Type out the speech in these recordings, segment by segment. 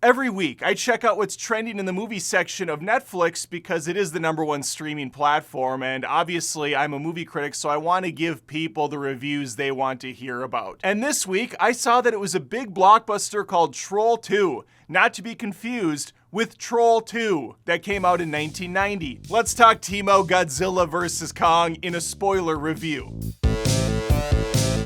Every week, I check out what's trending in the movie section of Netflix because it is the #1 streaming platform, and obviously I'm a movie critic, so I want to give people the reviews they want to hear about. And this week, I saw that it was a big blockbuster called Troll 2, not to be confused with Troll 2, that came out in 1990. Let's talk Temu Godzilla vs. Kong in a spoiler review.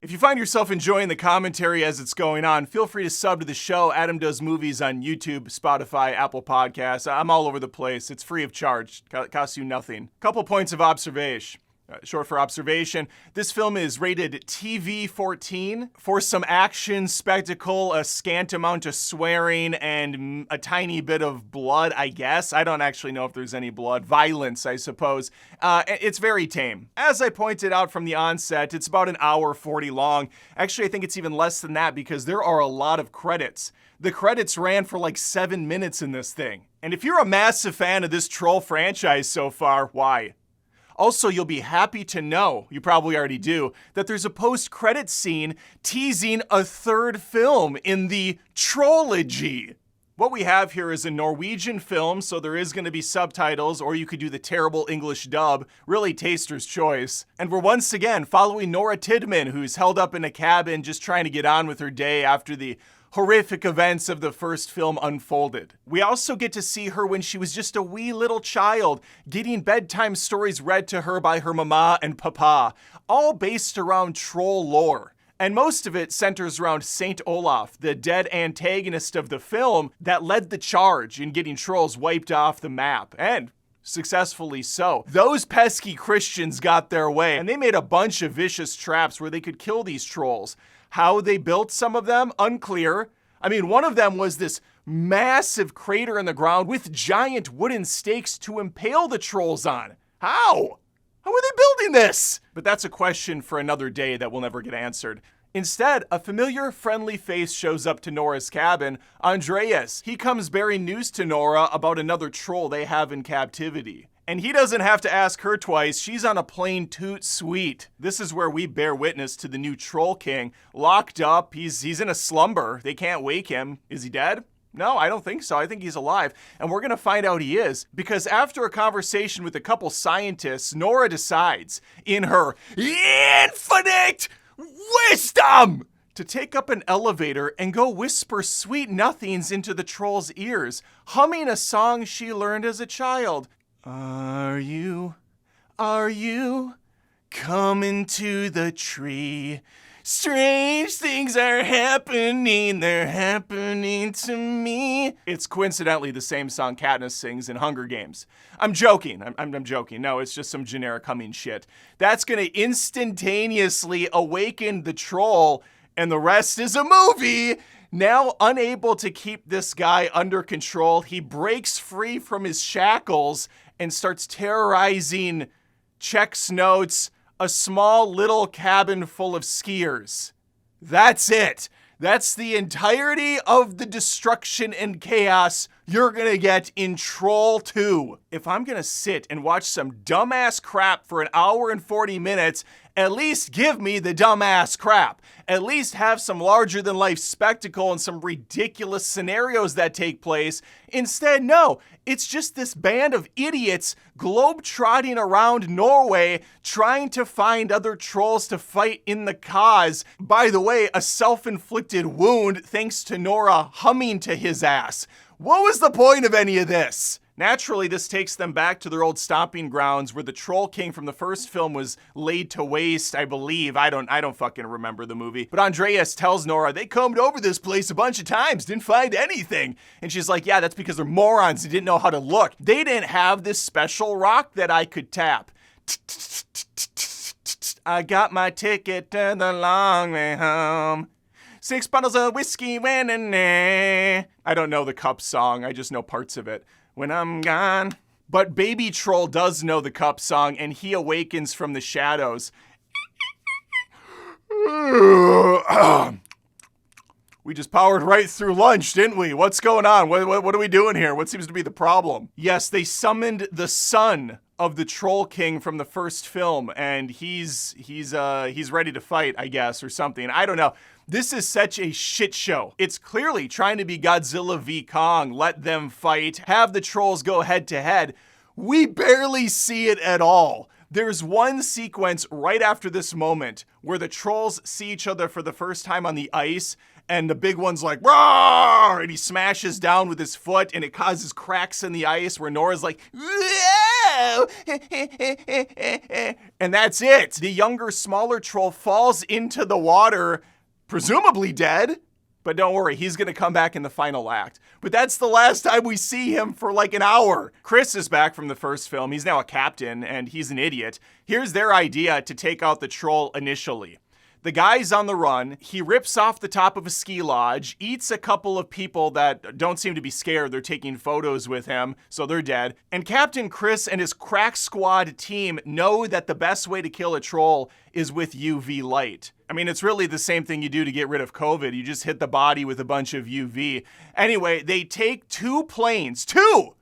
If you find yourself enjoying the commentary as it's going on, feel free to sub to the show. Adam Does Movies on YouTube, Spotify, Apple Podcasts. I'm all over the place. It's free of charge. Costs you nothing. Couple points of observation. Short for observation. This film is rated TV-14 for some action, spectacle, a scant amount of swearing, and a tiny bit of blood, I guess. I don't actually know if there's any blood. Violence, I suppose. It's very tame. As I pointed out from the onset, it's about 1:40 long. Actually, I think it's even less than that because there are a lot of credits. The credits ran for like 7 minutes in this thing. And if you're a massive fan of this Troll franchise so far, why? Also, you'll be happy to know, you probably already do, that there's a post-credit scene teasing a third film in the Trollogy. What we have here is a Norwegian film, so there is going to be subtitles, or you could do the terrible English dub, really taster's choice. And we're once again following Nora Tidman, who's held up in a cabin just trying to get on with her day after the horrific events of the first film unfolded. We also get to see her when she was just a wee little child, getting bedtime stories read to her by her mama and papa, all based around troll lore. And most of it centers around Saint Olaf, the dead antagonist of the film that led the charge in getting trolls wiped off the map. And successfully so. Those pesky Christians got their way, and they made a bunch of vicious traps where they could kill these trolls. How they built some of them, unclear. I mean, one of them was this massive crater in the ground with giant wooden stakes to impale the trolls on. How? How are they building this? But that's a question for another day that will never get answered. Instead, a familiar, friendly face shows up to Nora's cabin, Andreas. He comes bearing news to Nora about another troll they have in captivity. And he doesn't have to ask her twice, she's on a plain toot suite. This is where we bear witness to the new Troll King. Locked up, he's in a slumber, they can't wake him. Is he dead? No, I don't think so. I think he's alive. And we're gonna find out he is, because after a conversation with a couple scientists, Nora decides, in her infinite wisdom, to take up an elevator and go whisper sweet nothings into the troll's ears, humming a song she learned as a child. Are you coming to the tree? Strange things are happening, they're happening to me. It's coincidentally the same song Katniss sings in Hunger Games. I'm joking, I'm joking. No, it's just some generic humming shit. That's gonna instantaneously awaken the troll, and the rest is a movie. Now unable to keep this guy under control, he breaks free from his shackles and starts terrorizing, checks notes, a small little cabin full of skiers. That's it. That's the entirety of the destruction and chaos you're gonna get in Troll 2. If I'm gonna sit and watch some dumbass crap for 1:40 minutes, at least give me the dumbass crap. At least have some larger than life spectacle and some ridiculous scenarios that take place. Instead, no, it's just this band of idiots globe-trotting around Norway trying to find other trolls to fight in the cause. By the way, a self-inflicted wound thanks to Nora humming to his ass. What was the point of any of this? Naturally, this takes them back to their old stomping grounds where the Troll King from the first film was laid to waste, I believe. I don't fucking remember the movie. But Andreas tells Nora they combed over this place a bunch of times, didn't find anything. And she's like, yeah, that's because they're morons who didn't know how to look. They didn't have this special rock that I could tap. I got my ticket to the long way home. 6 bottles of whiskey when I don't know the Cup song, I just know parts of it. When I'm gone. But Baby Troll does know the Cup song, and he awakens from the shadows. We just powered right through lunch, didn't we? What's going on? What are we doing here? What seems to be the problem? Yes, they summoned the son of the Troll King from the first film, and he's ready to fight, I guess, or something. I don't know. This is such a shit show. It's clearly trying to be Godzilla v Kong, let them fight, have the trolls go head to head. We barely see it at all. There's one sequence right after this moment where the trolls see each other for the first time on the ice, and the big one's like, roar, and he smashes down with his foot, and it causes cracks in the ice where Nora's like, whoa, and that's it. The younger, smaller troll falls into the water, presumably dead. But don't worry, he's gonna come back in the final act. But that's the last time we see him for like an hour. Chris is back from the first film. He's now a captain, and he's an idiot. Here's their idea to take out the troll initially. The guy's on the run. He rips off the top of a ski lodge, eats a couple of people that don't seem to be scared. They're taking photos with him, so they're dead. And Captain Chris and his crack squad team know that the best way to kill a troll is with UV light. I mean, it's really the same thing you do to get rid of COVID. You just hit the body with a bunch of UV. Anyway, they take two planes to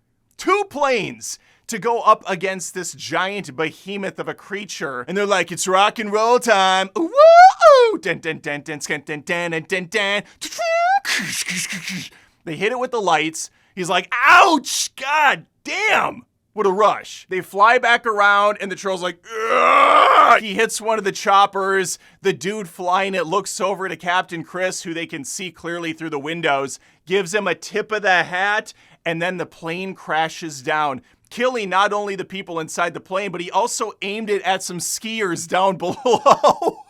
go up against this giant behemoth of a creature. And they're like, it's rock and roll time. Woo! Dun, dun, dun, dun, dun, dun, dun, dun, dun, dun. They hit it with the lights. He's like, ouch! God damn! What a rush. They fly back around, and the troll's like, ugh! He hits one of the choppers. The dude flying it looks over to Captain Chris, who they can see clearly through the windows, gives him a tip of the hat, and then the plane crashes down, killing not only the people inside the plane, but he also aimed it at some skiers down below.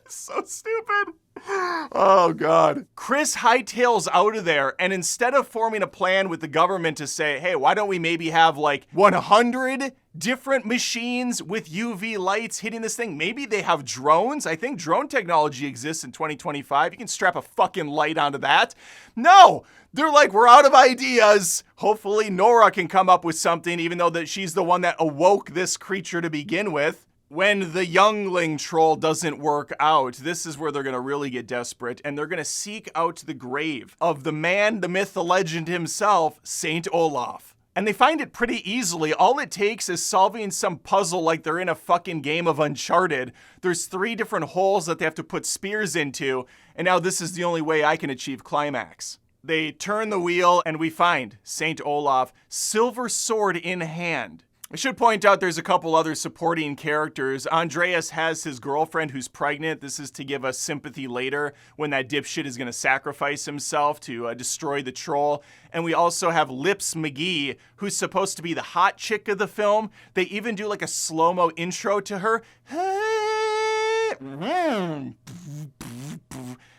So stupid. Oh, God. Chris hightails out of there, and instead of forming a plan with the government to say, hey, why don't we maybe have like 100 different machines with UV lights hitting this thing? Maybe they have drones. I think drone technology exists in 2025. You can strap a fucking light onto that. No, they're like, we're out of ideas. Hopefully Nora can come up with something, even though that she's the one that awoke this creature to begin with. When the youngling troll doesn't work out, this is where they're going to really get desperate, and they're going to seek out the grave of the man, the myth, the legend himself, Saint Olaf. And they find it pretty easily. All it takes is solving some puzzle like they're in a fucking game of Uncharted. There's 3 different holes that they have to put spears into, and now this is the only way I can achieve climax. They turn the wheel, and we find Saint Olaf, silver sword in hand. I should point out there's a couple other supporting characters. Andreas has his girlfriend who's pregnant. This is to give us sympathy later when that dipshit is going to sacrifice himself to destroy the troll. And we also have Lips McGee, who's supposed to be the hot chick of the film. They even do like a slow-mo intro to her.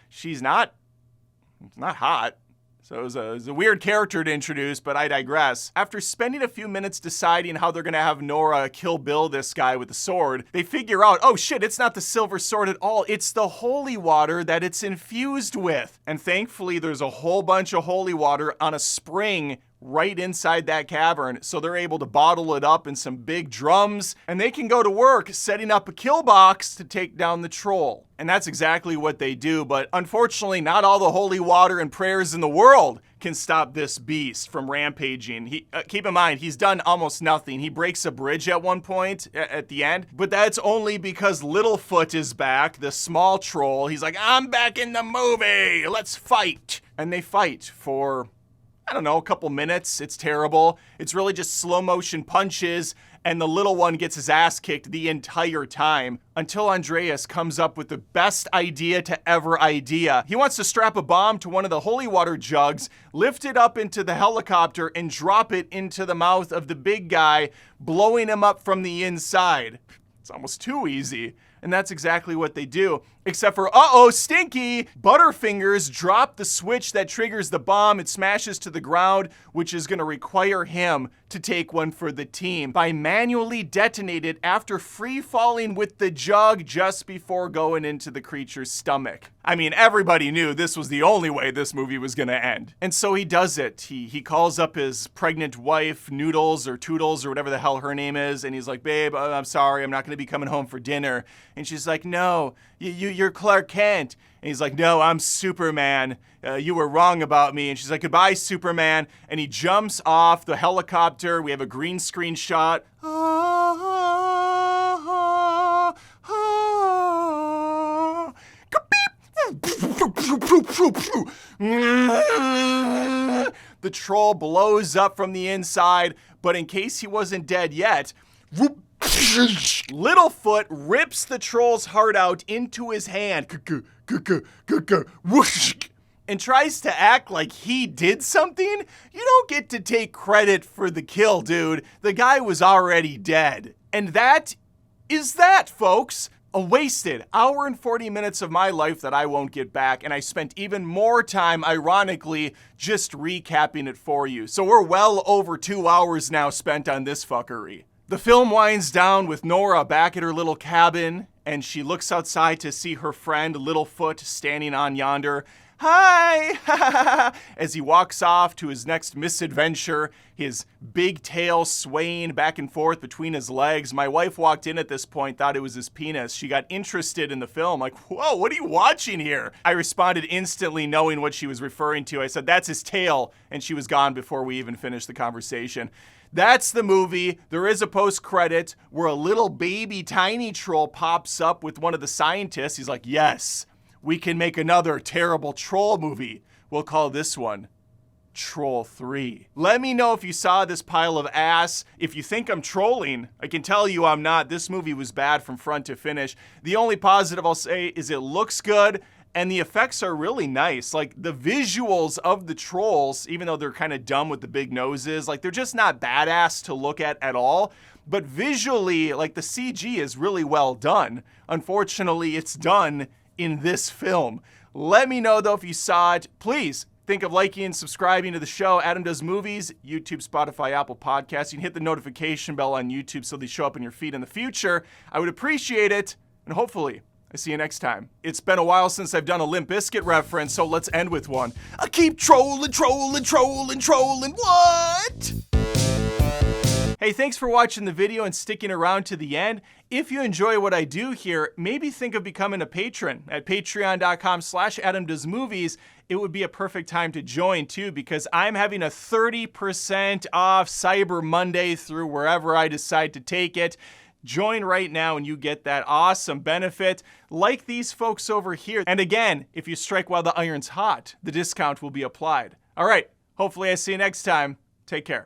She's not hot. So it was a weird character to introduce, but I digress. After spending a few minutes deciding how they're gonna have Nora kill Bill this guy with the sword, they figure out, oh shit, it's not the silver sword at all, it's the holy water that it's infused with. And thankfully there's a whole bunch of holy water on a spring right inside that cavern, so they're able to bottle it up in some big drums, and they can go to work setting up a kill box to take down the troll. And that's exactly what they do, but unfortunately not all the holy water and prayers in the world can stop this beast from rampaging. Keep in mind, he's done almost nothing. He breaks a bridge at one point at the end, but that's only because Littlefoot is back, the small troll. He's like, I'm back in the movie, let's fight. And they fight for, I don't know, a couple minutes. It's terrible. It's really just slow motion punches, and the little one gets his ass kicked the entire time until Andreas comes up with the best idea to ever idea. He wants to strap a bomb to one of the holy water jugs, lift it up into the helicopter, and drop it into the mouth of the big guy, blowing him up from the inside. It's almost too easy. And that's exactly what they do. Except for, uh-oh, Stinky! Butterfingers drop the switch that triggers the bomb. It smashes to the ground, which is gonna require him to take one for the team by manually detonate it after free falling with the jug just before going into the creature's stomach. I mean, everybody knew this was the only way this movie was gonna end. And so he does it. He calls up his pregnant wife, Noodles or Toodles or whatever the hell her name is, and he's like, babe, I'm sorry, I'm not gonna be coming home for dinner. And she's like, no, you're Clark Kent. And he's like, no, I'm Superman. You were wrong about me. And she's like, goodbye, Superman. And he jumps off the helicopter. We have a green screen shot. The troll blows up from the inside, but in case he wasn't dead yet, Littlefoot rips the troll's heart out into his hand and tries to act like he did something. You don't get to take credit for the kill, dude. The guy was already dead. And that is that, folks. A wasted hour and 40 minutes of my life that I won't get back, and I spent even more time, ironically, just recapping it for you. So we're well over 2 hours now spent on this fuckery. The film winds down with Nora back at her little cabin, and she looks outside to see her friend Littlefoot standing on yonder. Hi! As he walks off to his next misadventure, his big tail swaying back and forth between his legs. My wife walked in at this point, thought it was his penis. She got interested in the film, like, whoa, what are you watching here? I responded instantly, knowing what she was referring to. I said, that's his tail, and she was gone before we even finished the conversation. That's the movie. There is a post-credit where a little baby tiny troll pops up with one of the scientists. He's like, yes, we can make another terrible troll movie. We'll call this one Troll 3. Let me know if you saw this pile of ass. If you think I'm trolling, I can tell you I'm not. This movie was bad from front to finish. The only positive I'll say is it looks good and the effects are really nice. Like the visuals of the trolls, even though they're kind of dumb with the big noses, like they're just not badass to look at all. But visually, like the CG is really well done. Unfortunately, it's done in this film. Let me know though if you saw it. Please think of liking and subscribing to the show. Adam Does Movies, YouTube, Spotify, Apple Podcasts. You can hit the notification bell on YouTube so they show up in your feed in the future. I would appreciate it, and hopefully I see you next time. It's been a while since I've done a Limp Bizkit reference, so let's end with one. I keep trolling, what? Hey, thanks for watching the video and sticking around to the end. If you enjoy what I do here, maybe think of becoming a patron at patreon.com/AdamDoesMovies. It would be a perfect time to join too, because I'm having a 30% off Cyber Monday through wherever I decide to take it. Join right now and you get that awesome benefit like these folks over here. And again, if you strike while the iron's hot, the discount will be applied. All right, hopefully I see you next time. Take care.